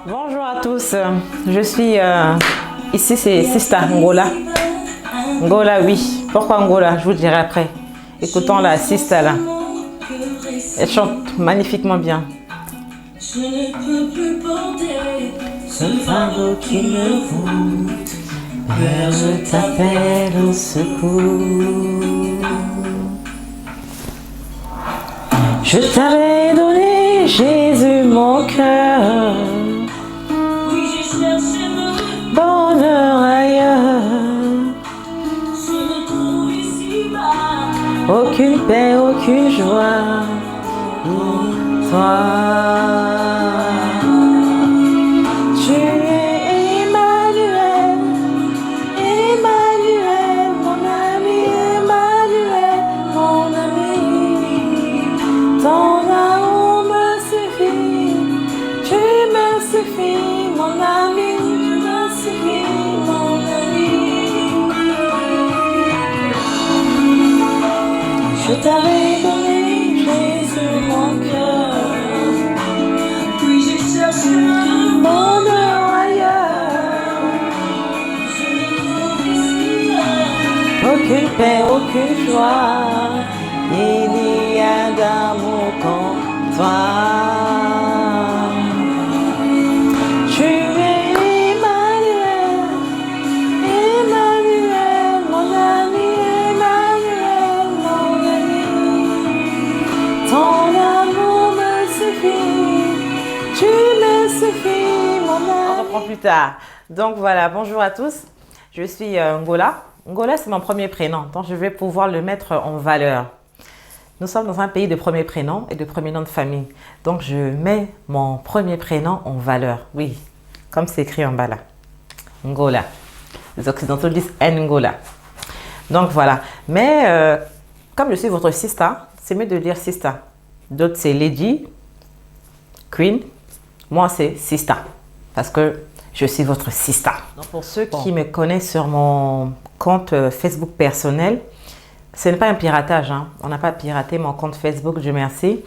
Bonjour à tous, je suis ici, c'est Sista Ngola. Ngola, oui. Pourquoi Ngola? Je vous le dirai après. Écoutons la Sista là. Elle chante magnifiquement bien. Je ne peux plus porter ce fardeau qui me voûte. Père, je t'appelle au secours. Je t'avais donné, Jésus, mon cœur. Oui, j'ai cherché le bonheur ailleurs. Je ne trouve ici-bas aucune paix, aucune joie pour toi. Tu es Emmanuel, Emmanuel, mon ami, Emmanuel, mon ami. Ton amour me suffit, tu me suffis, mon ami, tu me suffis, mon ami. Je t'avais donné, Jésus, mon cœur. Puis j'ai cherché le bonheur ailleurs. Je ne trouve ici aucune paix, aucune joie. Il n'y a d'amour comme toi. Tu es Emmanuel, Emmanuel, mon ami, Emmanuel, mon ami. Ton amour me suffit, tu me suffis, mon ami. On reprend plus tard. Donc voilà, bonjour à tous. Je suis Ngola. Ngola, c'est mon premier prénom, donc je vais pouvoir le mettre en valeur. Nous sommes dans un pays de premier prénom et de premier nom de famille. Donc, je mets mon premier prénom en valeur. Oui, comme c'est écrit en bas là. Ngola. Les Occidentaux disent Ngola. Donc, voilà. Mais, comme je suis votre Sista, c'est mieux de dire Sista. D'autres, c'est Lady, Queen. Moi, c'est Sista. Parce que je suis votre Sista. Donc, pour ceux qui me connaissent sur mon compte Facebook personnel, ce n'est pas un piratage, hein. On n'a pas piraté mon compte Facebook, Dieu merci.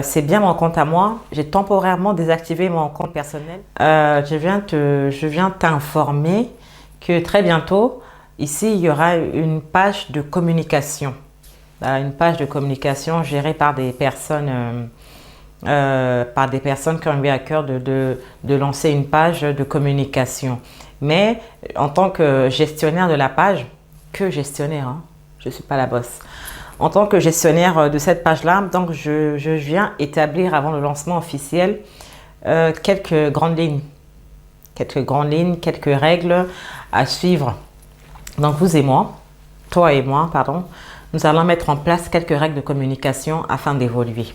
C'est bien mon compte à moi. J'ai temporairement désactivé mon compte personnel. Je viens t'informer que très bientôt, ici, il y aura une page de communication. Une page de communication gérée par des personnes, qui ont eu à cœur de lancer une page de communication. Mais en tant que gestionnaire de la page, que gestionnaire, hein, je ne suis pas la boss. En tant que gestionnaire de cette page-là, donc je viens établir avant le lancement officiel quelques grandes lignes, quelques règles à suivre. Donc vous et moi, toi et moi, pardon, nous allons mettre en place quelques règles de communication afin d'évoluer.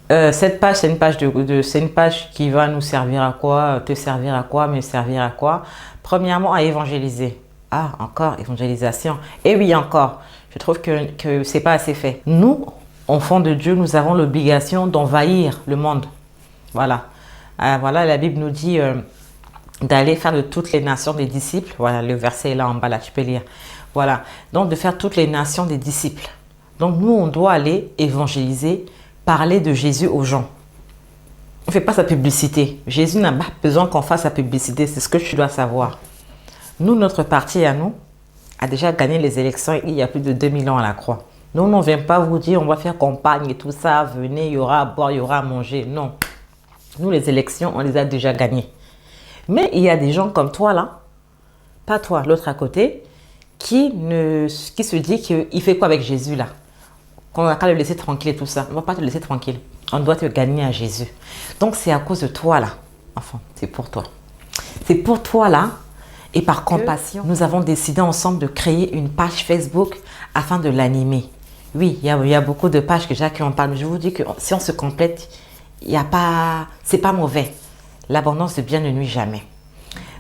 Cette page, c'est une page qui va nous servir à quoi, te servir à quoi, me servir à quoi? Premièrement, à évangéliser. Ah, encore évangélisation. Et oui, encore. Je trouve que ce n'est pas assez fait. Nous, enfants de Dieu, nous avons l'obligation d'envahir le monde. Voilà. Voilà, la Bible nous dit d'aller faire de toutes les nations des disciples. Voilà, le verset est là en bas, là, tu peux lire. Voilà. Donc, de faire toutes les nations des disciples. Donc, nous, on doit aller évangéliser, parler de Jésus aux gens. On ne fait pas sa publicité. Jésus n'a pas besoin qu'on fasse sa publicité. C'est ce que tu dois savoir. Nous, notre parti à nous a déjà gagné les élections il y a plus de 2000 ans à la croix. Nous, on ne vient pas vous dire on va faire campagne et tout ça, venez, il y aura à boire, il y aura à manger. Non. Nous, les élections, on les a déjà gagnées. Mais il y a des gens comme toi là, pas toi, l'autre à côté, qui se dit qu'il fait quoi avec Jésus là? Qu'on n'a qu'à le laisser tranquille et tout ça. On ne va pas te laisser tranquille. On doit te gagner à Jésus. Donc, c'est à cause de toi là. Enfin, c'est pour toi. C'est pour toi là. Et par compassion, nous avons décidé ensemble de créer une page Facebook afin de l'animer. Oui, il y a beaucoup de pages déjà qui en parlent. Je vous dis que si on se complète, c'est pas mauvais. L'abondance de bien ne nuit jamais.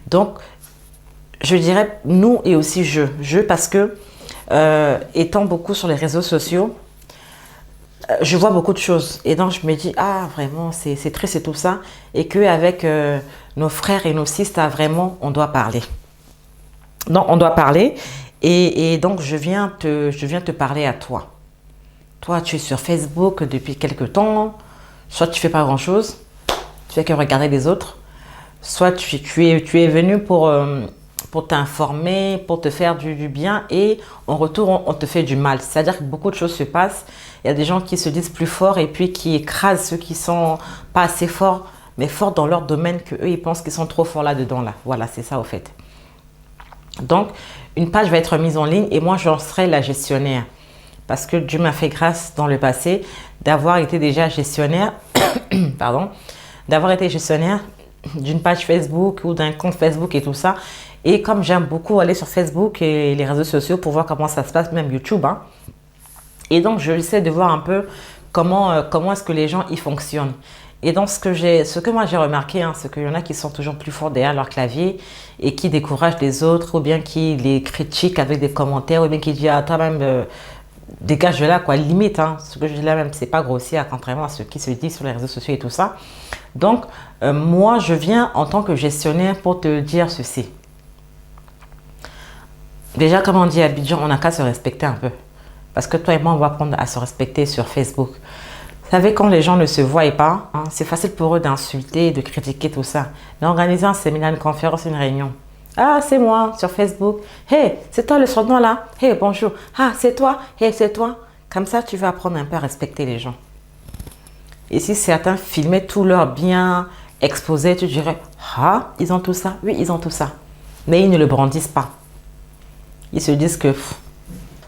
Donc, je dirais nous et aussi je parce que étant beaucoup sur les réseaux sociaux, je vois beaucoup de choses. Et donc, je me dis, ah, vraiment, c'est triste et tout ça. Et qu'avec nos frères et nos sisters, vraiment, on doit parler. Donc, on doit parler. Et donc, je viens te parler à toi. Toi, tu es sur Facebook depuis quelque temps. Soit tu ne fais pas grand-chose. tu fais que regarder les autres. Soit tu es venu pour t'informer, pour te faire du bien et en retour, on te fait du mal. C'est-à-dire que beaucoup de choses se passent. Il y a des gens qui se disent plus forts et puis qui écrasent ceux qui sont pas assez forts, mais forts dans leur domaine qu'eux, ils pensent qu'ils sont trop forts là-dedans. Là. Voilà, c'est ça au fait. Donc, une page va être mise en ligne et moi, j'en serai la gestionnaire. Parce que Dieu m'a fait grâce dans le passé d'avoir été déjà gestionnaire, pardon, d'avoir été gestionnaire d'une page Facebook ou d'un compte Facebook et tout ça. Et comme j'aime beaucoup aller sur Facebook et les réseaux sociaux pour voir comment ça se passe, même YouTube, hein. Et donc, je essaie de voir un peu comment est-ce que les gens y fonctionnent. Et donc, ce que moi j'ai remarqué, hein, c'est qu'il y en a qui sont toujours plus forts derrière leur clavier et qui découragent les autres ou bien qui les critiquent avec des commentaires ou bien qui disent ah, toi-même, dégage de là, quoi, limite. Hein, ce que je dis là même, c'est pas grossier, contrairement à ce qui se dit sur les réseaux sociaux et tout ça. Donc, moi, je viens en tant que gestionnaire pour te dire ceci. Déjà, comme on dit à Abidjan, on n'a qu'à se respecter un peu. Parce que toi et moi, on va apprendre à se respecter sur Facebook. Vous savez, quand les gens ne se voient pas, hein, c'est facile pour eux d'insulter, de critiquer tout ça. Mais organiser un séminaire, une conférence, une réunion. Ah, c'est moi sur Facebook. Hey, c'est toi le surnom là. Hey, bonjour. Ah, c'est toi. Hey, c'est toi. Comme ça, tu vas apprendre un peu à respecter les gens. Et si certains filmaient tout leur bien, exposaient, tu dirais, ah, ils ont tout ça. Oui, ils ont tout ça. Mais ils ne le brandissent pas. Ils se disent que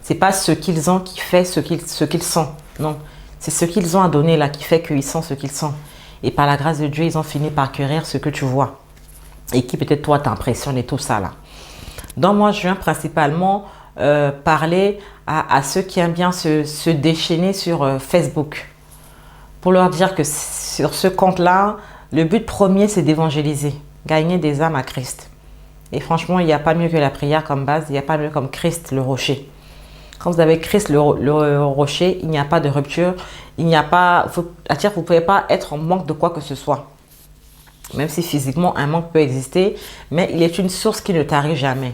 c'est pas ce qu'ils ont qui fait ce qu'ils sont. Non, c'est ce qu'ils ont à donner là qui fait qu'ils sont ce qu'ils sont. Et par la grâce de Dieu, ils ont fini par acquérir ce que tu vois. Et qui peut-être toi t'impressionne et tout ça là. Donc moi, je viens principalement parler à ceux qui aiment bien se déchaîner sur Facebook. Pour leur dire que sur ce compte-là, le but premier, c'est d'évangéliser. Gagner des âmes à Christ. Et franchement, il n'y a pas mieux que la prière comme base. Il n'y a pas mieux comme Christ, le rocher. Quand vous avez Christ, le rocher, il n'y a pas de rupture. Il n'y a pas... vous ne pouvez pas être en manque de quoi que ce soit. Même si physiquement, un manque peut exister. Mais il est une source qui ne tarit jamais.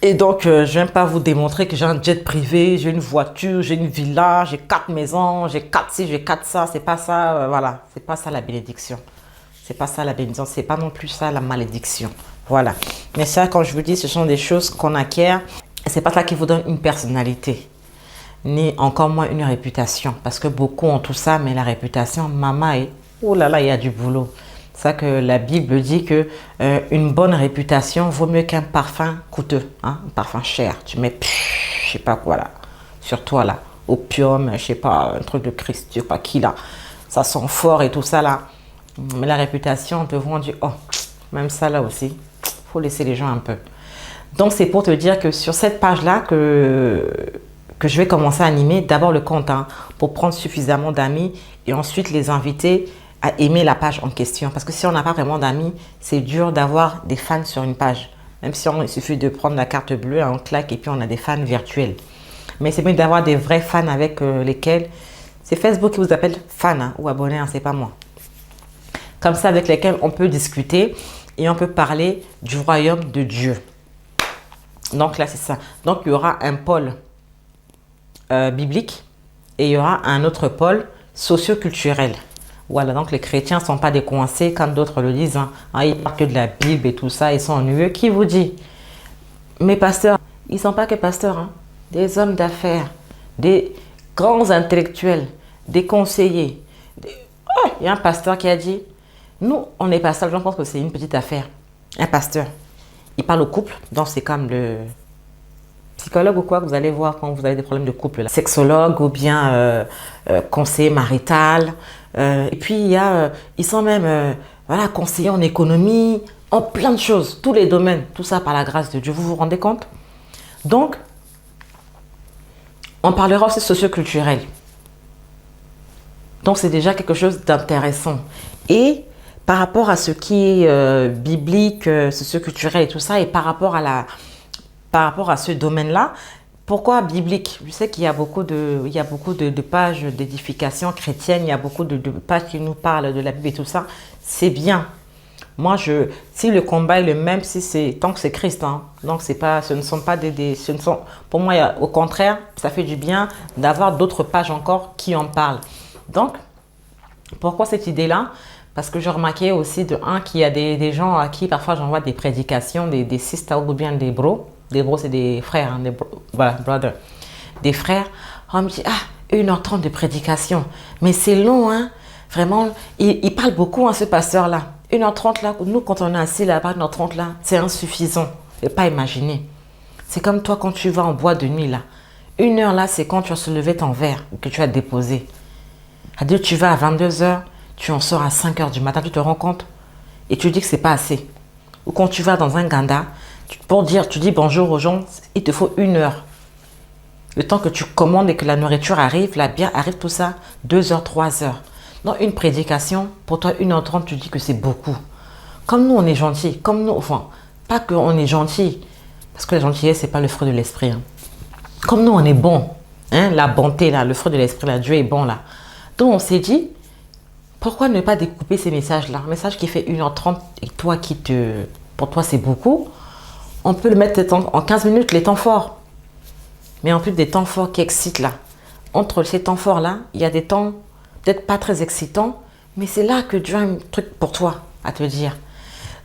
Et donc, je ne viens pas vous démontrer que j'ai un jet privé, j'ai une voiture, j'ai une villa, j'ai 4 maisons, j'ai 4 ci, j'ai 4 ça. C'est pas ça, voilà. C'est pas ça la bénédiction. C'est pas ça la bénédiction. C'est pas non plus ça la malédiction. Voilà. Mais ça, quand je vous dis, ce sont des choses qu'on acquiert. C'est pas ça qui vous donne une personnalité, ni encore moins une réputation. Parce que beaucoup ont tout ça, mais la réputation, maman, oh là là, il y a du boulot. C'est ça que la Bible dit que une bonne réputation vaut mieux qu'un parfum coûteux, hein, un parfum cher. Tu mets, je sais pas quoi là, sur toi là, opium, je sais pas, un truc de Christ, je sais pas qui là. Ça sent fort et tout ça là. Mais la réputation, on te vend du, oh, même ça là aussi, faut laisser les gens un peu. Donc, c'est pour te dire que sur cette page-là que je vais commencer à animer, d'abord le compte, hein, pour prendre suffisamment d'amis et ensuite les inviter à aimer la page en question. Parce que si on n'a pas vraiment d'amis, c'est dur d'avoir des fans sur une page. Même si il suffit de prendre la carte bleue, on claque et puis on a des fans virtuels. Mais c'est mieux d'avoir des vrais fans avec lesquels... C'est Facebook qui vous appelle fan, hein, ou abonné, hein, c'est pas moi. Comme ça, avec lesquels on peut discuter et on peut parler du royaume de Dieu. Donc là, c'est ça. Donc, il y aura un pôle biblique et il y aura un autre pôle socio-culturel. Voilà, donc les chrétiens ne sont pas décoincés comme d'autres le disent. Hein. Ah, ils parlent que de la Bible et tout ça, ils sont ennuyeux. Qui vous dit? Mes pasteurs, ils ne sont pas que pasteurs. Hein. Des hommes d'affaires, des grands intellectuels, des conseillers. Oh, il y a un pasteur qui a dit, nous, on est pasteurs, je pense que c'est une petite affaire. Un pasteur. Il parle au couple, donc c'est comme le psychologue ou quoi que vous allez voir quand vous avez des problèmes de couple. Là. Sexologue ou bien conseiller marital. Et puis, ils sont même voilà, conseillers en économie, en plein de choses, tous les domaines. Tout ça par la grâce de Dieu. Vous vous rendez compte? Donc, on parlera aussi socio-culturel. Donc, c'est déjà quelque chose d'intéressant. Et par rapport à ce qui est biblique, socio-culturel et tout ça, et par rapport à ce domaine-là, pourquoi biblique? Je sais qu'il y a beaucoup de pages d'édification chrétienne, il y a beaucoup de pages qui nous parlent de la Bible et tout ça. C'est bien. Moi, si le combat est le même, tant que c'est Christ, hein, donc ce ne sont pas pour moi, au contraire, ça fait du bien d'avoir d'autres pages encore qui en parlent. Donc, pourquoi cette idée-là? Parce que j'ai remarqué aussi de un qu'il y a des gens à qui parfois j'envoie des prédications, des sisters ou bien des bros. Des bros, c'est des frères, hein, voilà, brother. Des frères. On me dit, ah, 1h30 de prédication. Mais c'est long, hein. Vraiment, il parle beaucoup, hein, ce pasteur-là. 1h30 là, nous quand on est assis là-bas, 1h30 là, c'est insuffisant. Je ne peux pas imaginer. C'est comme toi quand tu vas en boîte de nuit là. 1 heure là, c'est quand tu as soulevé ton verre ou que tu as déposé. C'est-à-dire tu vas à 22h, tu en sors à 5h du matin, tu te rends compte et tu dis que c'est pas assez. Ou quand tu vas dans un ganda, pour dire, tu dis bonjour aux gens, il te faut 1 heure. Le temps que tu commandes et que la nourriture arrive, la bière arrive, tout ça, 2h, 3h. Dans une prédication, pour toi 1h30, tu dis que c'est beaucoup. Comme nous, on est gentil, comme nous, enfin, pas qu'on est gentil, parce que la gentillesse, c'est pas le fruit de l'esprit. Hein. Comme nous, on est bon, hein, la bonté, là, le fruit de l'esprit, là, Dieu est bon, là. Donc, on s'est dit, pourquoi ne pas découper ces messages-là? Un message qui fait 1h30 et toi pour toi, c'est beaucoup. On peut le mettre en 15 minutes, les temps forts. Mais en plus des temps forts qui excitent, là. Entre ces temps forts-là, il y a des temps peut-être pas très excitants, mais c'est là que Dieu a un truc pour toi à te dire.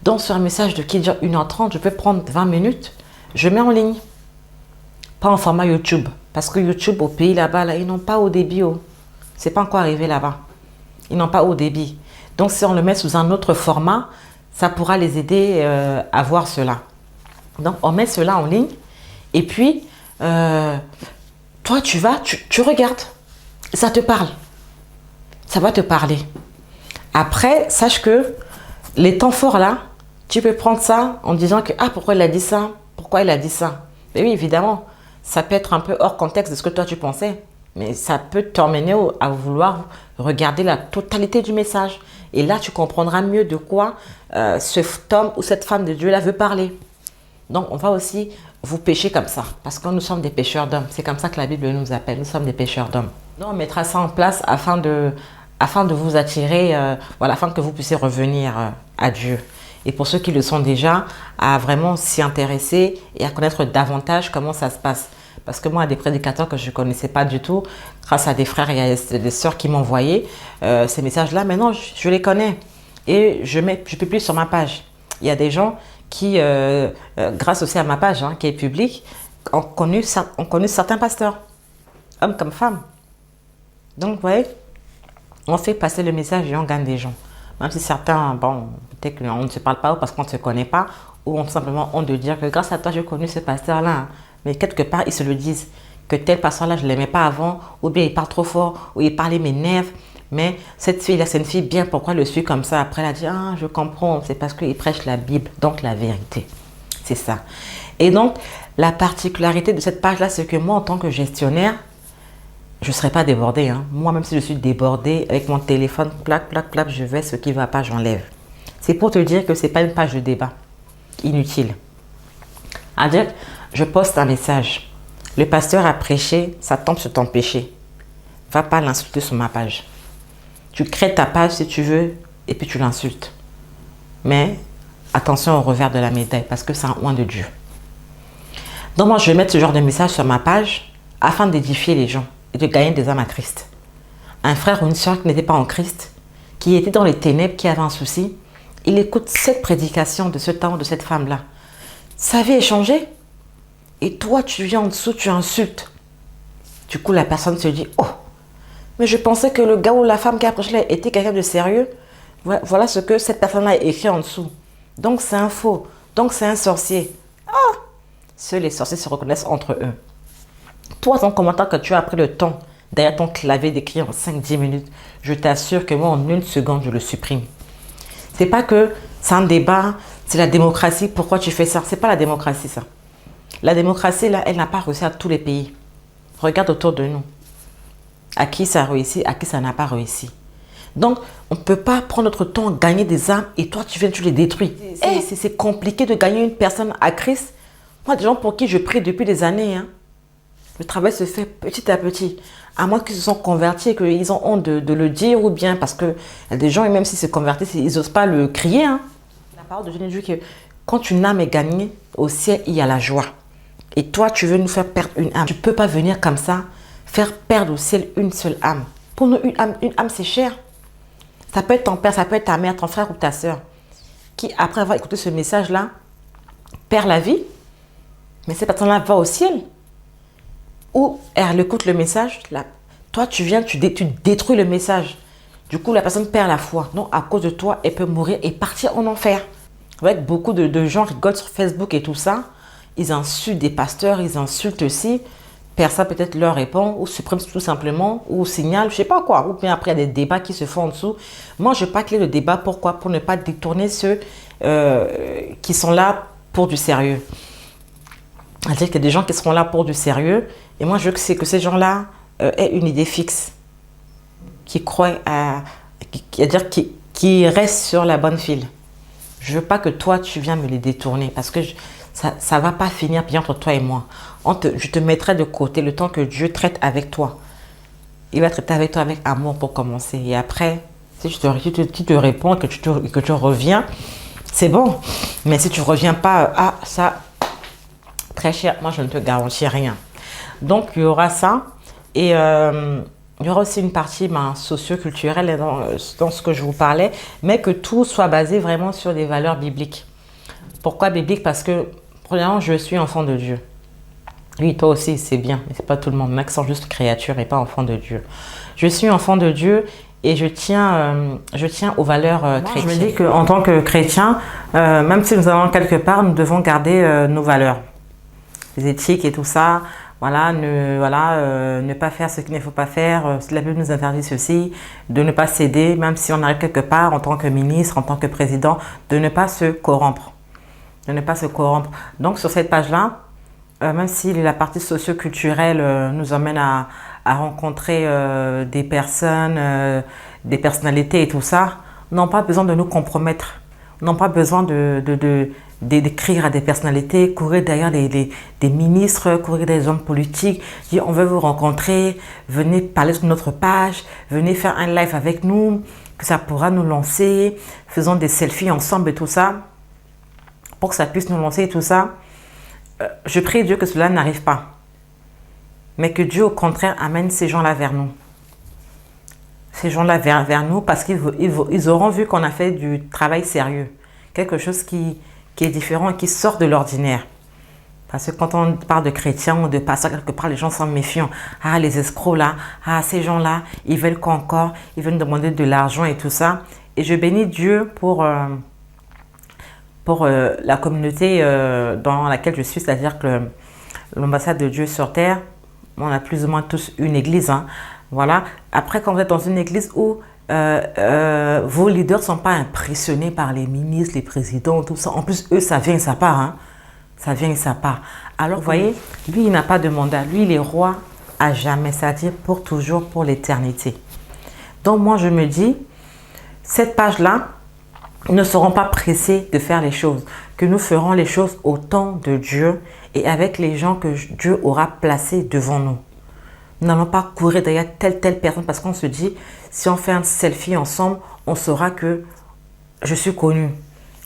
Donc, sur un message qui dure 1h30, je peux prendre 20 minutes, je mets en ligne. Pas en format YouTube. Parce que YouTube, au pays là-bas, là, ils n'ont pas haut débit. Oh. C'est pas encore arrivé là-bas. Ils n'ont pas haut débit. Donc, si on le met sous un autre format, ça pourra les aider à voir cela. Donc, on met cela en ligne. Et puis, toi, tu vas, tu regardes. Ça te parle. Ça va te parler. Après, sache que les temps forts là, tu peux prendre ça en disant que, ah, pourquoi il a dit ça? Pourquoi il a dit ça? Mais oui, évidemment. Ça peut être un peu hors contexte de ce que toi tu pensais, mais ça peut t'emmener à vouloir regarder la totalité du message. Et là, tu comprendras mieux de quoi cet homme ou cette femme de Dieu là veut parler. Donc, on va aussi vous pécher comme ça, parce que nous sommes des pécheurs d'hommes. C'est comme ça que la Bible nous appelle, nous sommes des pécheurs d'hommes. Donc, on mettra ça en place afin de vous attirer, voilà, afin que vous puissiez revenir à Dieu. Et pour ceux qui le sont déjà, à vraiment s'y intéresser et à connaître davantage comment ça se passe. Parce que moi, des prédicateurs que je ne connaissais pas du tout, grâce à des frères et des sœurs qui m'envoyaient ces messages-là, maintenant, je les connais. Et je publie sur ma page. Il y a des gens qui, grâce aussi à ma page, hein, qui est publique, ont connu certains pasteurs, hommes comme femmes. Donc, vous voyez, on fait passer le message et on gagne des gens. Même si certains, bon, peut-être qu'on ne se parle pas ou parce qu'on ne se connaît pas, ou on simplement ont de dire que grâce à toi, j'ai connu ce pasteur-là. Hein. Mais quelque part, ils se le disent, que tel pasteur-là, je ne l'aimais pas avant, ou bien il parle trop fort, ou il parlait mes nerfs. Mais cette fille-là, c'est une fille bien, pourquoi elle le suit comme ça? Après, elle a dit, ah, je comprends, c'est parce qu'il prêche la Bible, donc la vérité. C'est ça. Et donc, la particularité de cette page-là, c'est que moi, en tant que gestionnaire, je ne serai pas débordée. Hein. Moi, même si je suis débordée, avec mon téléphone, plac, plac, plac, je vais, ce qui ne va pas, j'enlève. C'est pour te dire que ce n'est pas une page de débat inutile. C'est-à-dire, je poste un message. Le pasteur a prêché, ça tombe sur ton péché. Va pas l'insulter sur ma page. Tu crées ta page si tu veux, et puis tu l'insultes. Mais attention au revers de la médaille, parce que c'est un oint de Dieu. Donc moi, je vais mettre ce genre de message sur ma page afin d'édifier les gens et de gagner des âmes à Christ. Un frère ou une soeur qui n'était pas en Christ, qui était dans les ténèbres, qui avait un souci, il écoute cette prédication de ce temps, de cette femme-là. Sa vie est changée. Et toi, tu viens en dessous, tu insultes. Du coup, la personne se dit, oh, mais je pensais que le gars ou la femme qui a prêché là était quelqu'un de sérieux. Voilà ce que cette personne-là a écrit en dessous. Donc, c'est un faux. Donc, c'est un sorcier. Ah! Seuls les sorciers se reconnaissent entre eux. Toi, ton commentaire que tu as pris le temps derrière ton clavier d'écrire en 5-10 minutes, je t'assure que moi, en 1 seconde, je le supprime. C'est pas que c'est un débat, c'est la démocratie, pourquoi tu fais ça? C'est pas la démocratie, ça. La démocratie, là, elle n'a pas réussi à tous les pays. Regarde autour de nous. À qui ça a réussi, à qui ça n'a pas réussi. Donc, on ne peut pas prendre notre temps, gagner des âmes et toi, tu les détruis. C'est compliqué de gagner une personne à Christ. Moi, des gens pour qui je prie depuis des années, hein, le travail se fait petit à petit. À moins qu'ils se sont convertis et qu'ils ont honte de le dire ou bien parce que y a des gens, et même s'ils se convertissent, ils n'osent pas le crier. Hein. La parole de Dieu dit que quand une âme est gagnée, au ciel, il y a la joie. Et toi, tu veux nous faire perdre une âme. Tu ne peux pas venir comme ça, faire perdre au ciel une seule âme. Pour nous, une âme c'est cher. Ça peut être ton père, ça peut être ta mère, ton frère ou ta soeur, qui, après avoir écouté ce message-là, perd la vie, mais cette personne-là va au ciel. Ou elle écoute le message, là, toi tu viens, tu détruis le message. Du coup, la personne perd la foi. Donc, à cause de toi, elle peut mourir et partir en enfer. Avec beaucoup de gens rigolent sur Facebook et tout ça. Ils insultent des pasteurs, ils insultent aussi. Personne peut-être leur répond ou supprime tout simplement ou signale, je sais pas quoi. Ou bien après, il y a des débats qui se font en dessous. Moi, je ne veux pas clé le débat. Pourquoi? Pour ne pas détourner ceux qui sont là pour du sérieux. C'est-à-dire qu'il y a des gens qui seront là pour du sérieux. Et moi, je veux que ces gens-là aient une idée fixe. Qui croient qui restent sur la bonne file. Je veux pas que toi, tu viennes me les détourner parce que ça va pas finir bien entre toi et moi. Je te mettrai de côté le temps que Dieu traite avec toi. Il va traiter avec toi avec amour pour commencer. Et après, si tu te réponds que tu reviens, c'est bon. Mais si tu ne reviens pas, ça, très cher, moi je ne te garantis rien. Donc il y aura ça. Et il y aura aussi une partie socio-culturelle dans ce que je vous parlais, mais que tout soit basé vraiment sur des valeurs bibliques. Pourquoi biblique? Parce que, premièrement, je suis enfant de Dieu. Oui, toi aussi, c'est bien, mais c'est pas tout le monde. Mec, sont juste créatures et pas enfant de Dieu. Je suis enfant de Dieu et je tiens aux valeurs chrétiennes. Je me dis qu'en tant que chrétien, même si nous allons quelque part, nous devons garder nos valeurs. Les éthiques et tout ça. Voilà, ne pas faire ce qu'il ne faut pas faire. Si la Bible nous interdit ceci, de ne pas céder, même si on arrive quelque part en tant que ministre, en tant que président, de ne pas se corrompre. De ne pas se corrompre. Donc sur cette page-là, même si la partie socio-culturelle nous amène à rencontrer des personnes, des personnalités et tout ça, n'ont pas besoin de nous compromettre. N'ont pas besoin d'écrire à des personnalités, courir derrière des ministres, courir des hommes politiques, dire on veut vous rencontrer, venez parler sur notre page, venez faire un live avec nous, que ça pourra nous lancer, faisons des selfies ensemble et tout ça, pour que ça puisse nous lancer et tout ça. Je prie Dieu que cela n'arrive pas, mais que Dieu au contraire amène ces gens-là vers nous. Ces gens-là vers nous parce qu'ils auront vu qu'on a fait du travail sérieux, quelque chose qui est différent et qui sort de l'ordinaire. Parce que quand on parle de chrétiens ou de pasteurs, quelque part, les gens sont méfiants. Ah, les escrocs là, ah, ces gens-là, ils veulent quoi encore? Ils veulent demander de l'argent et tout ça. Et je bénis Dieu pour la communauté dans laquelle je suis, c'est-à-dire que l'ambassade de Dieu sur terre, on a plus ou moins tous une église. Hein. Voilà. Après, quand vous êtes dans une église où vos leaders ne sont pas impressionnés par les ministres, les présidents, tout ça. En plus, eux, ça vient et ça part. Hein. Ça vient et ça part. Alors, vous voyez, lui, il n'a pas de mandat. Lui, il est roi à jamais, c'est-à-dire pour toujours, pour l'éternité. Donc, moi, je me dis, cette page-là, ils ne seront pas pressés de faire les choses. Que nous ferons les choses au temps de Dieu et avec les gens que Dieu aura placés devant nous. Nous n'allons pas courir derrière telle personne parce qu'on se dit, si on fait un selfie ensemble, on saura que je suis connu.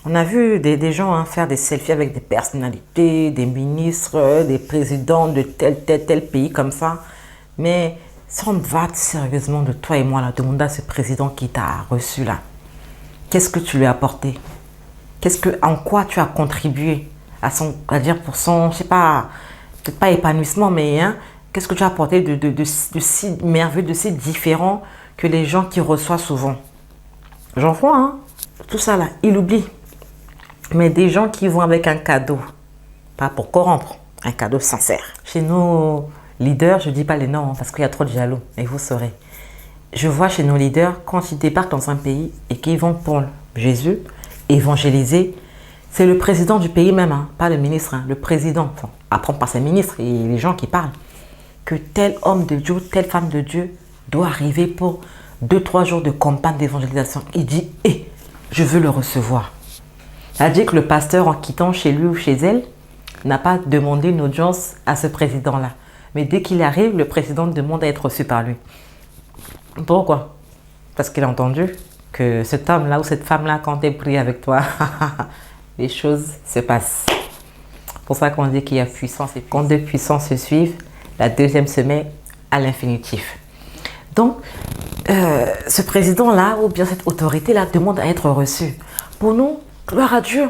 On a vu des gens faire des selfies avec des personnalités, des ministres, des présidents de tel pays comme ça. Mais si on va sérieusement de toi et moi, là, demander à ce président qui t'a reçu là, qu'est-ce que tu lui as apporté? En quoi tu as contribué pour son, je sais pas, peut-être pas épanouissement, mais qu'est-ce que tu as apporté de si merveilleux, de si différent que les gens qui reçoivent souvent? J'en vois, tout ça là, ils l'oublient. Mais des gens qui vont avec un cadeau, pas pour corrompre, un cadeau sincère. Chez nos leaders, je ne dis pas les noms parce qu'il y a trop de jaloux, et vous saurez. Je vois chez nos leaders, quand ils débarquent dans un pays et qu'ils vont pour Jésus, évangéliser, c'est le président du pays même, pas le ministre, le président. Enfin, apprendre par ses ministres et les gens qui parlent. Que tel homme de Dieu, telle femme de Dieu doit arriver pour 2-3 jours de campagne d'évangélisation. Il dit, je veux le recevoir. C'est-à-dire que le pasteur, en quittant chez lui ou chez elle, n'a pas demandé une audience à ce président-là. Mais dès qu'il arrive, le président demande à être reçu par lui. Pourquoi? Parce qu'il a entendu que cet homme-là ou cette femme-là, quand elle prie avec toi, les choses se passent. C'est pour ça qu'on dit qu'il y a puissance. Et quand deux puissances se suivent, la deuxième se met à l'infinitif. Donc, ce président-là ou bien cette autorité-là demande à être reçu. Pour nous, gloire à Dieu.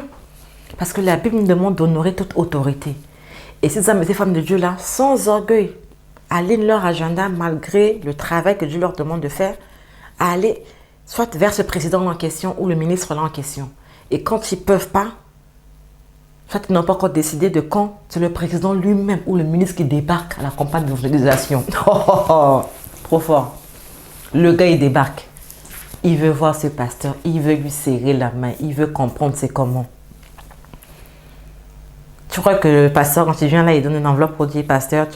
Parce que la Bible nous demande d'honorer toute autorité. Et ces hommes et ces femmes de Dieu-là, sans orgueil, alignent leur agenda malgré le travail que Dieu leur demande de faire, à aller soit vers ce président en question ou le ministre là en question. Et quand ils ne peuvent pas, soit ils n'ont pas encore décidé de quand, c'est le président lui-même ou le ministre qui débarque à la campagne d'évangélisation. Trop fort. Le gars, il débarque. Il veut voir ce pasteur, il veut lui serrer la main, il veut comprendre c'est comment. Tu crois que le pasteur, quand il vient là, il donne une enveloppe pour dire, pasteur,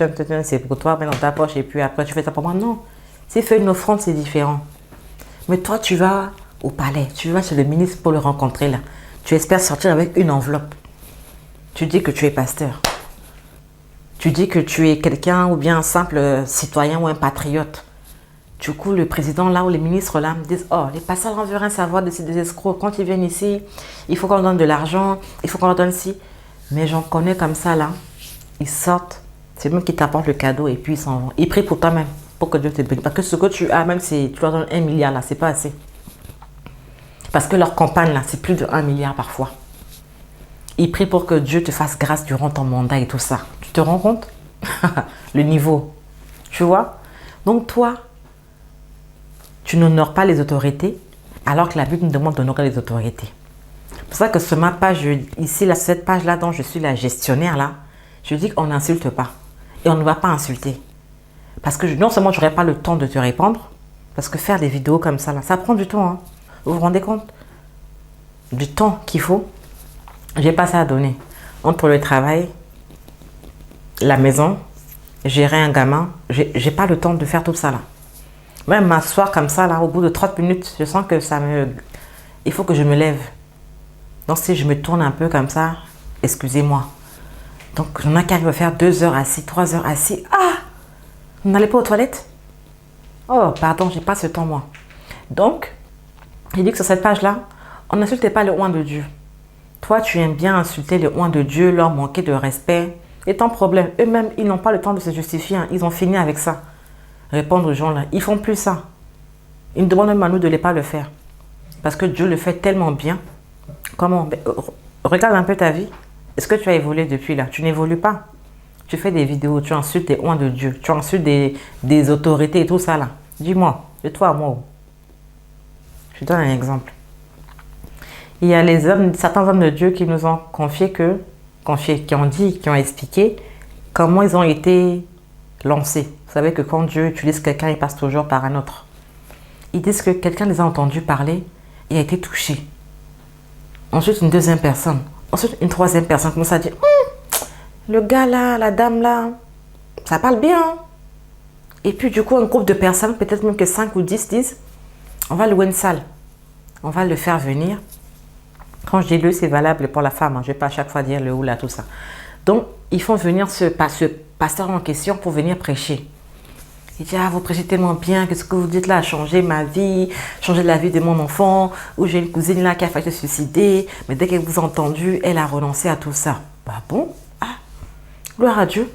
c'est pour toi, mets dans ta poche et puis après tu fais ça pour moi. Non. S'il fait une offrande, c'est différent. Mais toi, tu vas au palais, tu vas chez le ministre pour le rencontrer là. Tu espères sortir avec une enveloppe. Tu dis que tu es pasteur. Tu dis que tu es quelqu'un ou bien un simple citoyen ou un patriote. Du coup, le président là ou les ministres là me disent, oh, les pasteurs on veut rien savoir de ces des escrocs. Quand ils viennent ici, il faut qu'on leur donne de l'argent, il faut qu'on leur donne ci. Mais j'en connais comme ça là. Ils sortent, c'est même qui t'apportent le cadeau et puis ils s'en vont. Ils prient pour toi-même, pour que Dieu te bénisse. Parce que ce que tu as, même si tu leur donnes 1 milliard là, c'est pas assez. Parce que leur campagne là, c'est plus de 1 milliard parfois. Ils prient pour que Dieu te fasse grâce durant ton mandat et tout ça. Tu te rends compte? Le niveau. Tu vois? Donc toi, tu n'honores pas les autorités, alors que la Bible nous demande d'honorer les autorités. C'est pour ça que sur ma page, ici, là, cette page-là dont je suis la gestionnaire, là, je dis qu'on n'insulte pas. Et on ne va pas insulter. Parce que non seulement je n'aurai pas le temps de te répondre, parce que faire des vidéos comme ça, là, ça prend du temps. Hein. Vous vous rendez compte? Du temps qu'il faut. J'ai pas ça à donner. Entre le travail, la maison, gérer un gamin, j'ai pas le temps de faire tout ça, là. Même m'asseoir comme ça, là, au bout de 30 minutes, je sens que ça me... Il faut que je me lève. Donc, si je me tourne un peu comme ça, excusez-moi. Donc, j'en ai qui arrivent à faire 2 heures assis, 3 heures assis. Ah! Vous n'allez pas aux toilettes? Oh, pardon, j'ai pas ce temps, moi. Donc, il dit que sur cette page-là, on n'insulte pas le oint de Dieu. Toi, tu aimes bien insulter le oint de Dieu, leur manquer de respect. Et ton problème, eux-mêmes, ils n'ont pas le temps de se justifier. Hein. Ils ont fini avec ça. Répondre aux gens là, ils font plus ça. Ils nous demandent même à nous de ne pas le faire. Parce que Dieu le fait tellement bien. Comment? Regarde un peu ta vie. Est-ce que tu as évolué depuis là? Tu n'évolues pas. Tu fais des vidéos, tu insultes les oints de Dieu, tu insultes des autorités et tout ça là. Dis-moi, de toi à moi. Je donne un exemple. Il y a certains hommes de Dieu qui nous ont qui ont dit, qui ont expliqué comment ils ont été lancés. Vous savez que quand Dieu utilise quelqu'un, il passe toujours par un autre. Ils disent que quelqu'un les a entendus parler et a été touché. Ensuite, une deuxième personne. Ensuite, une troisième personne commence à dire le gars là, la dame là, ça parle bien. Et puis, du coup, un groupe de personnes, peut-être même que 5 ou 10 disent on va louer une salle. On va le faire venir. Quand je dis le, c'est valable pour la femme. Hein. Je ne vais pas à chaque fois dire le ou là, tout ça. Donc, ils font venir ce pasteur en question pour venir prêcher. Il dit, ah, vous prêchez tellement bien que ce que vous dites là a changé ma vie, changé la vie de mon enfant, ou j'ai une cousine là qui a failli se suicider, mais dès qu'elle vous a entendu, elle a renoncé à tout ça. Bah bon? Ah, gloire à Dieu.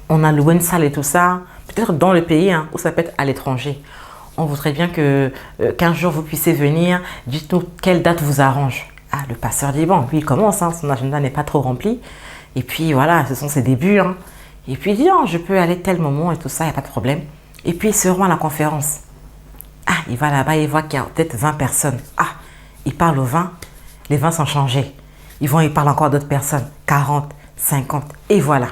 On a loué une salle et tout ça, peut-être dans le pays, hein, ou ça peut être à l'étranger. On voudrait bien que 15 jours vous puissiez venir, dites-nous quelle date vous arrange. Ah, le pasteur dit, bon, lui il commence, hein, son agenda n'est pas trop rempli, et puis voilà, ce sont ses débuts, hein. Et puis il dit, oh, je peux aller tel moment et tout ça, il n'y a pas de problème. Et puis il se rend à la conférence. Ah, il va là-bas, il voit qu'il y a peut-être 20 personnes. Ah, il parle aux 20, les 20 sont changés. Il parle encore à d'autres personnes, 40, 50, et voilà.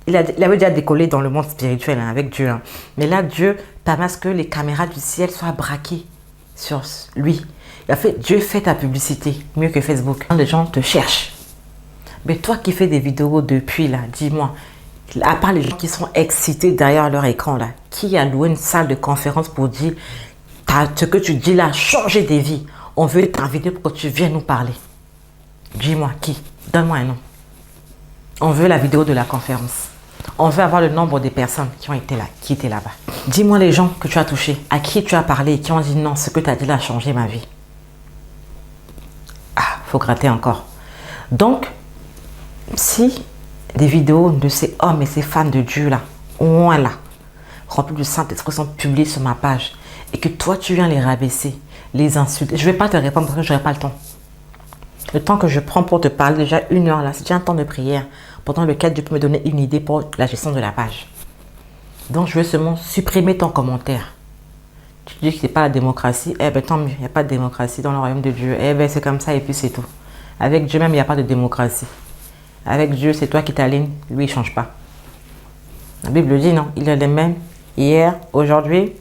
Il avait déjà décollé dans le monde spirituel hein, avec Dieu. Hein. Mais là, Dieu permet que les caméras du ciel soient braquées sur lui. Dieu fait ta publicité, mieux que Facebook. Les gens te cherchent. Mais toi qui fais des vidéos depuis là, dis-moi, à part les gens qui sont excités derrière leur écran là, qui a loué une salle de conférence pour dire ce que tu dis là a changé des vies. On veut t'inviter pour que tu viennes nous parler. Dis-moi qui? Donne-moi un nom. On veut la vidéo de la conférence. On veut avoir le nombre des personnes qui ont été là, qui étaient là-bas. Dis-moi les gens que tu as touchés, à qui tu as parlé et qui ont dit non, ce que tu as dit là a changé ma vie. Ah, faut gratter encore. Donc, si des vidéos de ces hommes et ces femmes de Dieu là, au moins là, remplis de simples expressions publiées sur ma page et que toi, tu viens les rabaisser, les insultes. Je ne vais pas te répondre parce que je n'aurai pas le temps. Le temps que je prends pour te parler, déjà 1 heure là, c'est déjà un temps de prière, pendant lequel tu peux me donner une idée pour la gestion de la page. Donc, je veux seulement supprimer ton commentaire. Tu dis que ce n'est pas la démocratie, eh bien tant mieux, il n'y a pas de démocratie dans le royaume de Dieu. Eh bien c'est comme ça et puis c'est tout. Avec Dieu même, il n'y a pas de démocratie. Avec Dieu, c'est toi qui t'alignes, lui, il ne change pas. La Bible dit non, il est le même hier, aujourd'hui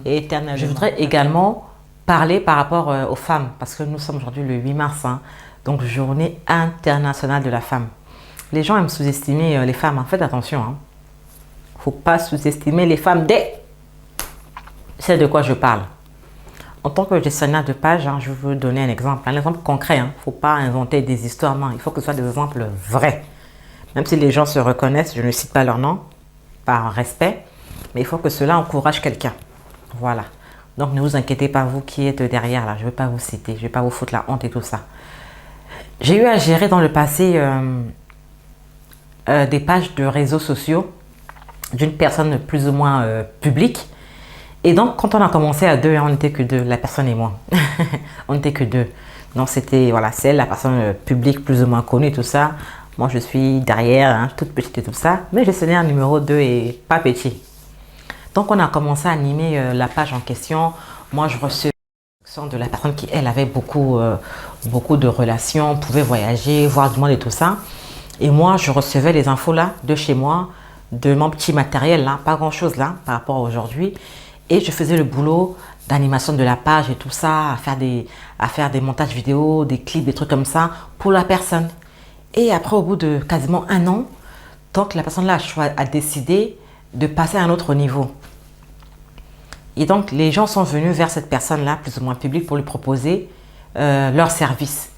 et éternellement. Je voudrais également parler par rapport aux femmes, parce que nous sommes aujourd'hui le 8 mars, hein, donc journée internationale de la femme. Les gens aiment sous-estimer les femmes, hein. Faites attention. Il ne faut pas sous-estimer les femmes dès... C'est de quoi je parle. En tant que gestionnaire de page, hein, je veux vous donner un exemple concret. Il ne faut pas inventer des histoires, non. Il faut que ce soit des exemples vrais. Même si les gens se reconnaissent, je ne cite pas leur nom, par respect, mais il faut que cela encourage quelqu'un. Voilà. Donc ne vous inquiétez pas, vous qui êtes derrière là, je ne vais pas vous citer, je ne vais pas vous foutre la honte et tout ça. J'ai eu à gérer dans le passé des pages de réseaux sociaux d'une personne plus ou moins publique. Et donc, quand on a commencé à deux, on n'était que deux, la personne et moi. On n'était que deux. Donc, c'était, voilà, c'est la personne publique plus ou moins connue, tout ça. Moi, je suis derrière, hein, toute petite et tout ça. Mais gestionnaire numéro 2 et pas petit. Donc, on a commencé à animer la page en question. Moi, je recevais de la personne qui, elle, avait beaucoup de relations, pouvait voyager, voir du monde et tout ça. Et moi, je recevais les infos là, de chez moi, de mon petit matériel là, pas grand-chose là, par rapport à aujourd'hui. Et je faisais le boulot d'animation de la page et tout ça, à faire des montages vidéo, des clips, des trucs comme ça pour la personne. Et après, au bout de quasiment 1 an, donc la personne là a décidé de passer à un autre niveau. Et donc, les gens sont venus vers cette personne-là, plus ou moins publique, pour lui proposer leur service.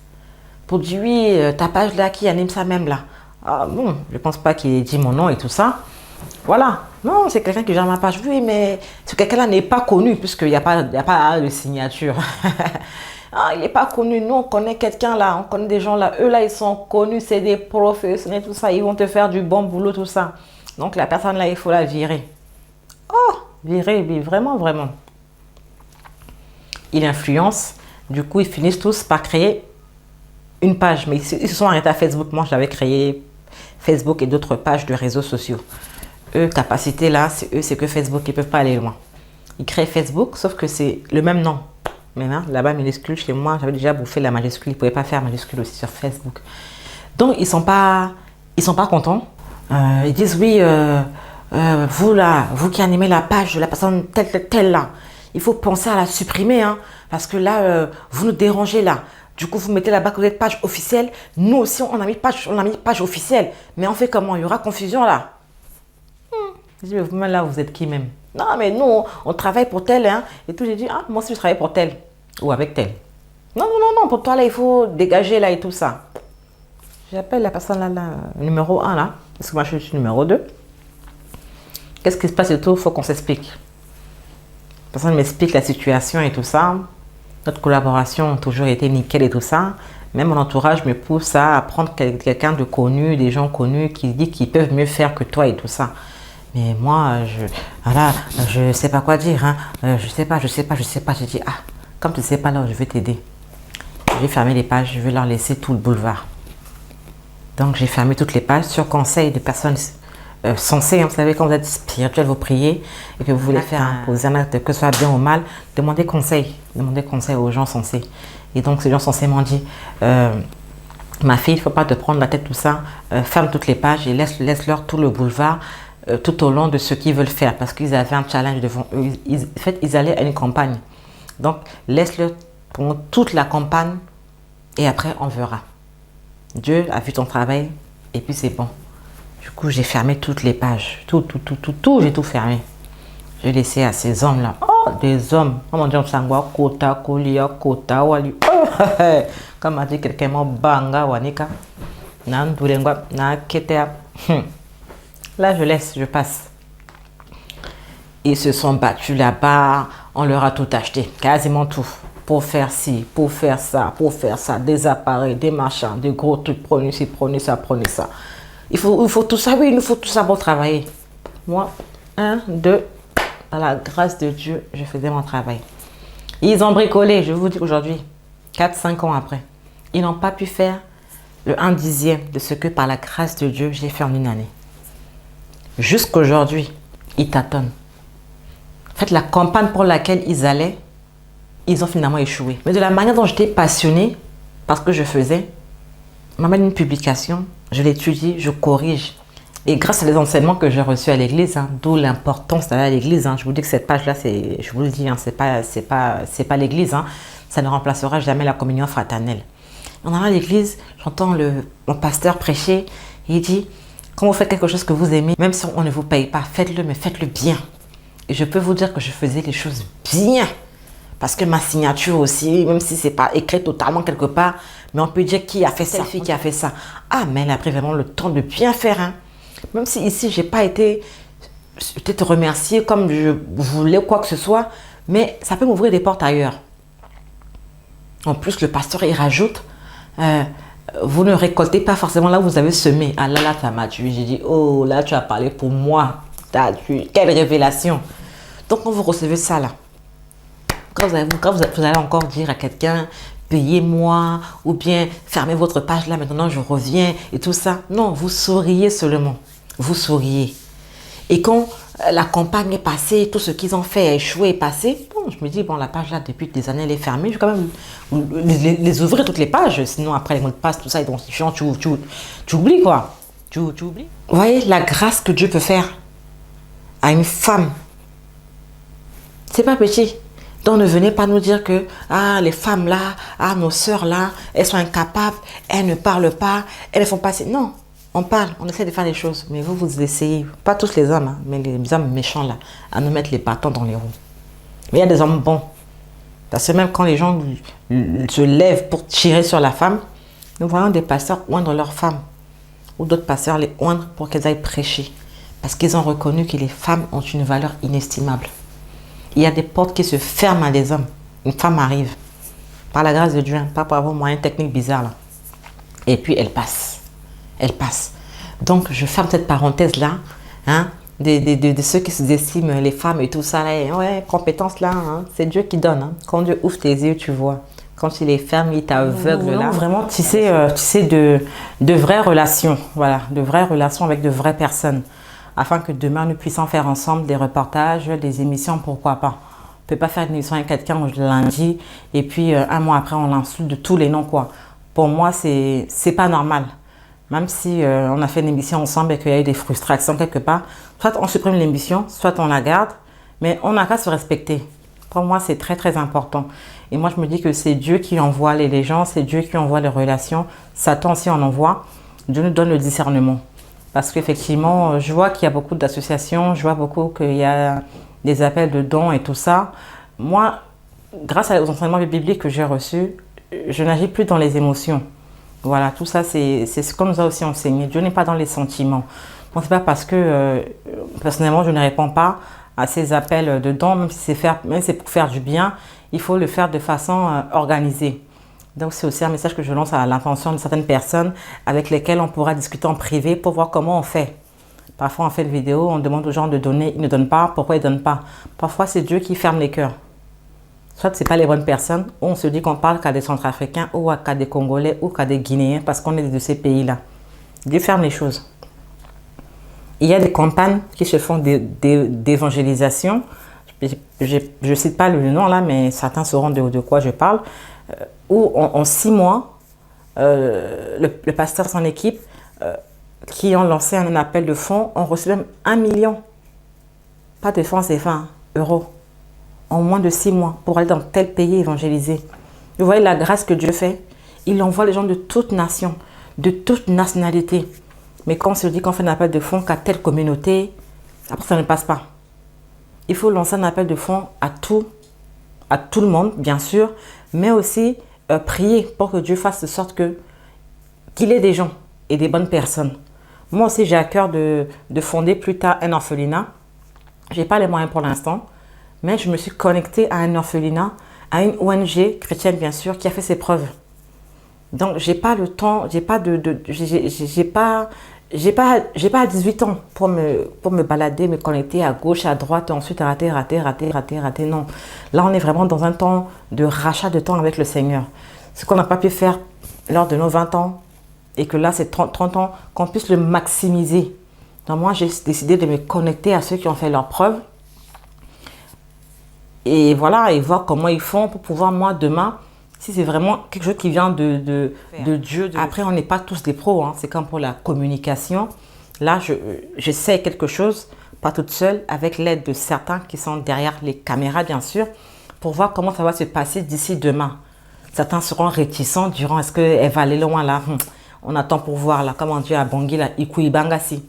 Pour dire, oui, ta page là, qui anime ça même là. Ah bon, je ne pense pas qu'il ait dit mon nom et tout ça. Voilà. Non, c'est quelqu'un qui gère ma page. Oui, mais ce quelqu'un-là n'est pas connu, puisqu'il n'y a pas de signature. Ah, il n'est pas connu. Nous, on connaît quelqu'un là, on connaît des gens là. Eux là, ils sont connus, c'est des professionnels, tout ça. Ils vont te faire du bon boulot, tout ça. Donc, la personne là, il faut la virer. Oh, virer, vraiment, vraiment. Il influence. Du coup, ils finissent tous par créer une page. Mais ils se sont arrêtés à Facebook. Moi, j'avais créé Facebook et d'autres pages de réseaux sociaux. Eux, capacité là, c'est que Facebook, ils ne peuvent pas aller loin. Ils créent Facebook, sauf que c'est le même nom. Maintenant, là-bas, minuscule, chez moi, j'avais déjà bouffé la majuscule. Ils ne pouvaient pas faire majuscule aussi sur Facebook. Donc, ils ne sont pas contents. Ils disent, oui, vous là, vous qui animez la page de la personne telle là, il faut penser à la supprimer, hein, parce que là, vous nous dérangez là. Du coup, vous mettez là-bas que vous êtes page officielle. Nous aussi, on a mis page officielle. Mais on fait comment? Il y aura confusion là. Je dis, mais vous-même là, vous êtes qui même? Non, mais nous, on travaille pour tel, hein. Et tout, j'ai dit, ah, moi aussi, je travaille pour tel. Ou avec tel. Non, pour toi, là, il faut dégager, là, et tout ça. J'appelle la personne, là, numéro 1, là. Parce que moi, je suis numéro 2. Qu'est-ce qui se passe et tout? Il faut qu'on s'explique. La personne m'explique la situation et tout ça. Notre collaboration a toujours été nickel et tout ça. Même mon entourage me pousse à prendre quelqu'un de connu, des gens connus qui disent qu'ils peuvent mieux faire que toi et tout ça. Mais moi, je sais pas quoi dire. Hein. Je sais pas. J'ai dit, ah, comme tu sais pas là, je vais t'aider. Je vais fermer les pages, je vais leur laisser tout le boulevard. Donc, j'ai fermé toutes les pages sur conseil de personnes sensées. Hein. Vous savez, quand vous êtes spirituel, vous priez et que vous voulez poser un acte, que ce soit bien ou mal, demandez conseil. Demandez conseil aux gens sensés. Et donc, ces gens sensés m'ont dit, ma fille, il ne faut pas te prendre la tête, tout ça. Ferme toutes les pages et laisse-leur tout le boulevard. Tout au long de ce qu'ils veulent faire parce qu'ils avaient un challenge devant eux. En fait, ils allaient à une campagne. Donc, laisse-le pendant toute la campagne et après, on verra. Dieu a vu ton travail et puis c'est bon. Du coup, j'ai fermé toutes les pages. Tout, j'ai tout fermé. J'ai laissé à ces hommes-là. Oh, des hommes. Oh mon Dieu, sangwa, kota, kolia, kota, wali. Comme a dit quelqu'un, mon banga, wanika. Nan, doulengwa, na, ketea. Là, je laisse, je passe. Ils se sont battus là-bas. On leur a tout acheté, quasiment tout. Pour faire ci, pour faire ça, des appareils, des machins, des gros trucs. Prenez ci, prenez ça, prenez ça. Il faut tout ça, oui, il nous faut tout ça pour travailler. Moi, Un, deux, par la grâce de Dieu, je faisais mon travail. Ils ont bricolé, je vous dis aujourd'hui, 4-5 ans après. Ils n'ont pas pu faire le 1/10 de ce que par la grâce de Dieu, j'ai fait en une année. Jusqu'aujourd'hui, ils tâtonnent. En fait, la campagne pour laquelle ils allaient, ils ont finalement échoué. Mais de la manière dont j'étais passionnée, parce que je faisais, on m'amène une publication, je l'étudie, je corrige. Et grâce à les enseignements que j'ai reçus à l'église, d'où l'importance d'aller à l'église, je vous dis que cette page-là, je vous le dis, c'est pas l'église, ça ne remplacera jamais la communion fraternelle. On arrive à l'église, j'entends mon pasteur prêcher, et il dit, quand vous faites quelque chose que vous aimez, même si on ne vous paye pas, faites-le, mais faites-le bien. Et je peux vous dire que je faisais les choses bien. Parce que ma signature aussi, même si ce n'est pas écrit totalement quelque part, mais on peut dire qui a fait ça, qui a fait ça. Ah, mais elle a pris vraiment le temps de bien faire. Même si ici, je n'ai pas été peut-être remerciée comme je voulais quoi que ce soit, mais ça peut m'ouvrir des portes ailleurs. En plus, le pasteur, il rajoute, vous ne récoltez pas forcément là où vous avez semé. Ah là, ça m'a tué. J'ai dit, oh là, tu as parlé pour moi. Quelle révélation. Donc, quand vous recevez ça là, quand vous allez encore dire à quelqu'un, payez-moi, ou bien fermez votre page là, maintenant je reviens, et tout ça. Non, vous souriez seulement. Vous souriez. Et quand la campagne est passée, tout ce qu'ils ont fait a échoué, est passé, bon, je me dis, bon, la page là, depuis des années, elle est fermée, je vais quand même les ouvrir toutes les pages, sinon après les mots de passe, tout ça, identifiant, tu oublies quoi. Tu oublies. Vous voyez la grâce que Dieu peut faire à une femme. C'est pas petit. Donc ne venez pas nous dire que les femmes là, nos sœurs là, elles sont incapables, elles ne parlent pas, elles ne font pas... Non, on parle, on essaie de faire des choses. Mais vous essayez, pas tous les hommes, mais les hommes méchants là, à nous mettre les bâtons dans les roues. Mais il y a des hommes bons. Parce que même quand les gens se lèvent pour tirer sur la femme, nous voyons des pasteurs oindre leurs femmes. Ou d'autres pasteurs les oindre pour qu'elles aillent prêcher. Parce qu'ils ont reconnu que les femmes ont une valeur inestimable. Il y a des portes qui se ferment à des hommes. Une femme arrive, par la grâce de Dieu, pas par vos moyens techniques bizarres là. Et puis elle passe. Elle passe. Donc je ferme cette parenthèse-là, de ceux qui sous-estiment les femmes et tout ça. Là, ouais, compétences là, c'est Dieu qui donne. Quand Dieu ouvre tes yeux, tu vois. Quand il est ferme, il t'aveugle là. Vraiment tisser de vraies relations. Voilà, de vraies relations avec de vraies personnes. Afin que demain, nous puissions faire ensemble des reportages, des émissions, pourquoi pas. On ne peut pas faire une émission avec quelqu'un le lundi et puis un mois après, on l'insulte de tous les noms, quoi. Pour moi, c'est pas normal. Même si on a fait une émission ensemble et qu'il y a eu des frustrations quelque part, soit on supprime l'émission, soit on la garde, mais on n'a qu'à se respecter. Pour moi, c'est très, très important. Et moi, je me dis que c'est Dieu qui envoie les gens, c'est Dieu qui envoie les relations. Satan aussi en envoie. Dieu nous donne le discernement. Parce qu'effectivement, je vois qu'il y a beaucoup d'associations, je vois beaucoup qu'il y a des appels de dons et tout ça. Moi, grâce aux enseignements bibliques que j'ai reçus, je n'agis plus dans les émotions. Voilà, tout ça, c'est ce qu'on nous a aussi enseigné. Dieu n'est pas dans les sentiments. Bon, c'est pas parce que, personnellement, je ne réponds pas à ces appels de dons, même si c'est pour faire du bien, il faut le faire de façon organisée. Donc, c'est aussi un message que je lance à l'intention de certaines personnes avec lesquelles on pourra discuter en privé pour voir comment on fait. Parfois, on fait une vidéo, on demande aux gens de donner, ils ne donnent pas. Pourquoi ils ne donnent pas? Parfois, c'est Dieu qui ferme les cœurs. Soit ce n'est pas les bonnes personnes, ou on se dit qu'on parle qu'à des Centrafricains, ou qu'à des Congolais, ou qu'à des Guinéens, parce qu'on est de ces pays-là. Dieu ferme les choses. Il y a des campagnes qui se font d'évangélisation. Je ne cite pas le nom là, mais certains sauront de quoi je parle. Où en 6 mois, le pasteur et son équipe qui ont lancé un appel de fonds ont reçu même 1 million, pas de francs CFA, euros, en moins de 6 mois pour aller dans tel pays évangéliser. Vous voyez la grâce que Dieu fait. Il envoie les gens de toute nation, de toute nationalité. Mais quand on se dit qu'on fait un appel de fonds qu'à telle communauté, après ça ne passe pas. Il faut lancer un appel de fonds à tout le monde, bien sûr, mais aussi prier pour que Dieu fasse de sorte qu'il ait des gens et des bonnes personnes. Moi aussi, j'ai à cœur de fonder plus tard un orphelinat. Je n'ai pas les moyens pour l'instant, mais je me suis connectée à un orphelinat, à une ONG chrétienne, bien sûr, qui a fait ses preuves. Donc, j'ai pas le temps, j'ai pas j'ai pas 18 ans pour me balader, me connecter à gauche, à droite, et ensuite rater, rater, rater, rater, rater. Non. Là, on est vraiment dans un temps de rachat de temps avec le Seigneur. Ce qu'on n'a pas pu faire lors de nos 20 ans, et que là, c'est 30 ans, qu'on puisse le maximiser. Donc moi, j'ai décidé de me connecter à ceux qui ont fait leurs preuves. Et voilà, et voir comment ils font pour pouvoir, moi, demain, si c'est vraiment quelque chose qui vient de Dieu. Après, on n'est pas tous des pros, hein. C'est comme pour la communication. Là, j'essaie quelque chose, pas toute seule, avec l'aide de certains qui sont derrière les caméras, bien sûr, pour voir comment ça va se passer d'ici demain. Certains seront réticents, diront, est-ce qu'elle va aller loin là? On attend pour voir là, comment Dieu a bangé là, Ikuibangasi.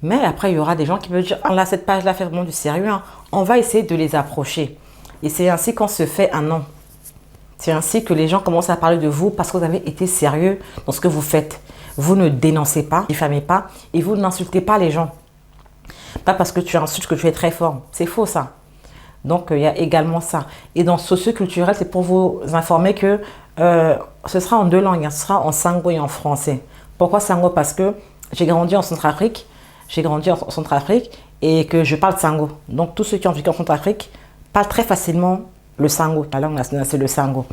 Mais après, il y aura des gens qui veulent dire, ah là, cette page-là fait vraiment du sérieux, hein. On va essayer de les approcher. Et c'est ainsi qu'on se fait un nom. C'est ainsi que les gens commencent à parler de vous parce que vous avez été sérieux dans ce que vous faites. Vous ne dénoncez pas, diffamez pas et vous n'insultez pas les gens. Pas parce que tu insultes que tu es très fort. C'est faux ça. Donc il y a également ça. Et dans socio-culturel, c'est pour vous informer que ce sera en 2 langues. Hein. Ce sera en sango et en français. Pourquoi sango? Parce que j'ai grandi en Centrafrique. J'ai grandi en Centrafrique et que je parle sango. Donc tous ceux qui ont vécu en Centrafrique parlent très facilement le sango. La langue nationale, c'est le sango.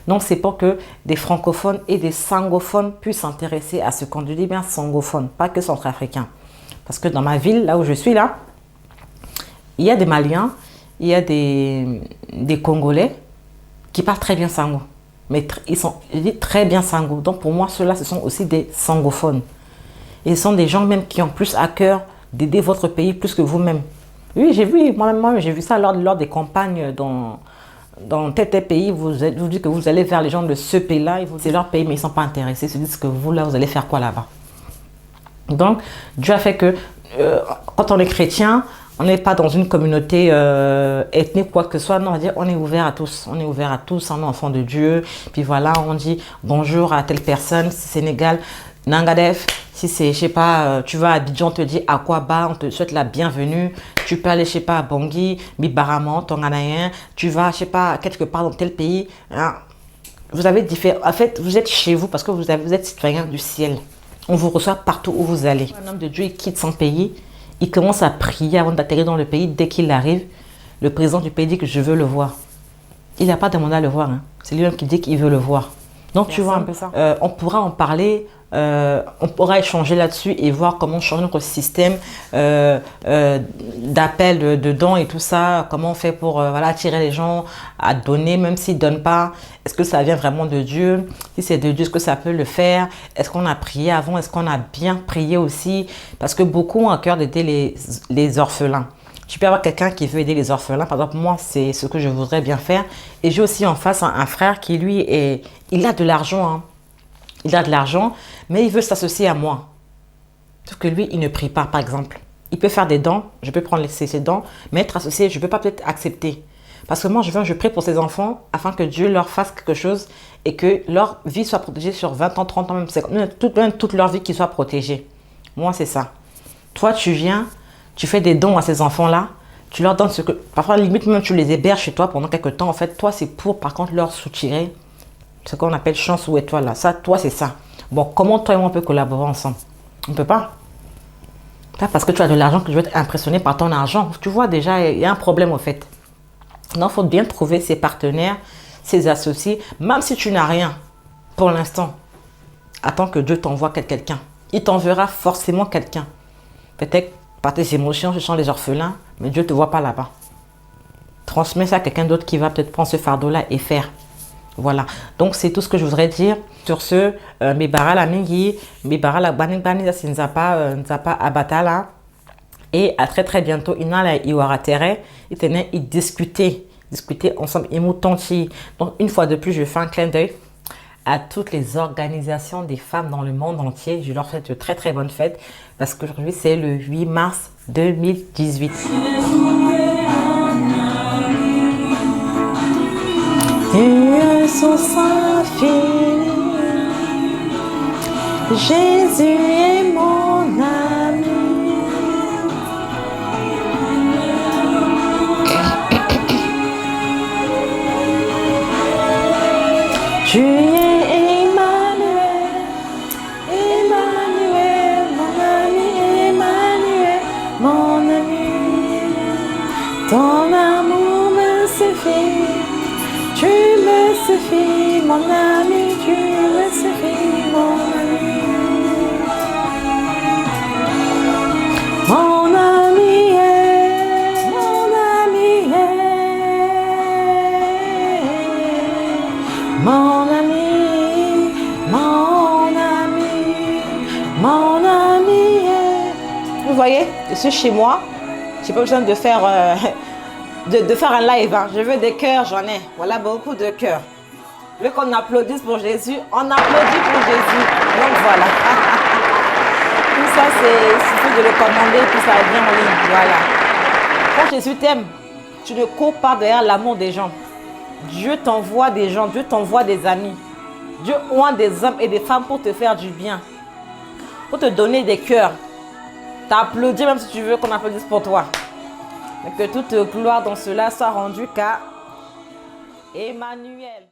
Donc c'est pour que des francophones et des sangophones puissent s'intéresser à ce qu'on dit bien sangophone, pas que centrafricain. Parce que dans ma ville, là où je suis là, il y a des Maliens, il y a des Congolais qui parlent très bien sango. Mais ils disent très bien sango. Donc pour moi, ceux-là, ce sont aussi des sangophones. Et ce sont des gens même qui ont plus à cœur d'aider votre pays plus que vous-même. Oui, j'ai vu, moi-même, j'ai vu ça lors des campagnes dans tel pays. Vous dites que vous allez vers les gens de ce pays-là, c'est leur pays, mais ils ne sont pas intéressés. Ils se disent que vous, là, vous allez faire quoi là-bas? Donc, Dieu a fait que quand on est chrétien, on n'est pas dans une communauté ethnique, quoi que ce soit. Non, on va dire on est ouvert à tous. On est ouvert à tous, on est enfant de Dieu. Puis voilà, on dit bonjour à telle personne, Sénégal, Nangadef. Si c'est, je sais pas, tu vas à Abidjan, on te dit Aquaba, on te souhaite la bienvenue. Tu peux aller, je sais pas, à Bangui, Bibaraman, Tonganayen. Tu vas, je sais pas, quelque part dans tel pays. Hein. Vous avez différents. En fait, vous êtes chez vous parce que vous êtes citoyen du ciel. On vous reçoit partout où vous allez. Un homme de Dieu, il quitte son pays. Il commence à prier avant d'atterrir dans le pays. Dès qu'il arrive, le président du pays dit que je veux le voir. Il n'a pas demandé à le voir. Hein. C'est lui-même qui dit qu'il veut le voir. Donc, tu vois un peu ça. On pourra en parler. On pourra échanger là-dessus et voir comment changer notre système d'appel, de dons et tout ça. Comment on fait pour voilà, attirer les gens à donner, même s'ils ne donnent pas. Est-ce que ça vient vraiment de Dieu? Si c'est de Dieu, est-ce que ça peut le faire? Est-ce qu'on a prié avant? Est-ce qu'on a bien prié aussi? Parce que beaucoup ont à cœur d'aider les orphelins. Tu peux avoir quelqu'un qui veut aider les orphelins. Par exemple, moi, c'est ce que je voudrais bien faire. Et j'ai aussi en face un frère qui, lui, il a de l'argent. Hein. Il a de l'argent, mais il veut s'associer à moi. Sauf que lui, il ne prie pas, par exemple. Il peut faire des dons, je peux prendre ses dons, mais être associé, je ne peux pas peut-être accepter. Parce que moi, je prie pour ses enfants afin que Dieu leur fasse quelque chose et que leur vie soit protégée sur 20 ans, 30 ans, même toute leur vie qui soit protégée. Moi, c'est ça. Toi, tu viens, tu fais des dons à ces enfants-là, tu leur donnes ce que... Parfois, limite, même tu les héberges chez toi pendant quelques temps. En fait, toi, c'est pour, par contre, leur soutirer ce qu'on appelle chance ou étoile là. Ça, toi, c'est ça. Bon, comment toi et moi on peut collaborer ensemble? On ne peut pas. Pas parce que tu as de l'argent que je vais être impressionné par ton argent. Tu vois déjà, il y a un problème au fait. Donc, il faut bien trouver ses partenaires, ses associés. Même si tu n'as rien pour l'instant, attends que Dieu t'envoie quelqu'un. Il t'enverra forcément quelqu'un. Peut-être par tes émotions, ce sont les orphelins, mais Dieu ne te voit pas là-bas. Transmets ça à quelqu'un d'autre qui va peut-être prendre ce fardeau-là et faire. Voilà, donc c'est tout ce que je voudrais dire. Sur ce, Mibara la mingi, Mibara la banibani da sinzapa, nzapa abatala. Et à très très bientôt. Inala iwara tere, itene y discuter ensemble. Imutanti. Donc une fois de plus, je fais un clin d'œil à toutes les organisations des femmes dans le monde entier. Je leur souhaite de très très bonnes fêtes parce qu'aujourd'hui c'est le 8 mars 2018. Dieu son sein fini, Jésus est mon ami. Tu es Emmanuel, Emmanuel mon ami. mon ami, tu me suffis, mon ami. Mon ami est, mon ami est, mon ami, mon ami, mon ami est. Vous voyez, je suis chez moi, j'ai pas besoin de faire, de faire un live. Hein. Je veux des cœurs, j'en ai. Voilà beaucoup de cœurs. Je veux qu'on applaudisse pour Jésus, on applaudit pour Jésus. Donc voilà. Tout ça, il suffit de le commander, puis ça vient en ligne. Voilà. Quand Jésus t'aime, tu ne cours pas derrière l'amour des gens. Dieu t'envoie des gens, Dieu t'envoie des amis. Dieu oint des hommes et des femmes pour te faire du bien. Pour te donner des cœurs. T'applaudir même si tu veux qu'on applaudisse pour toi. Mais que toute gloire dans cela soit rendue qu'à Emmanuel.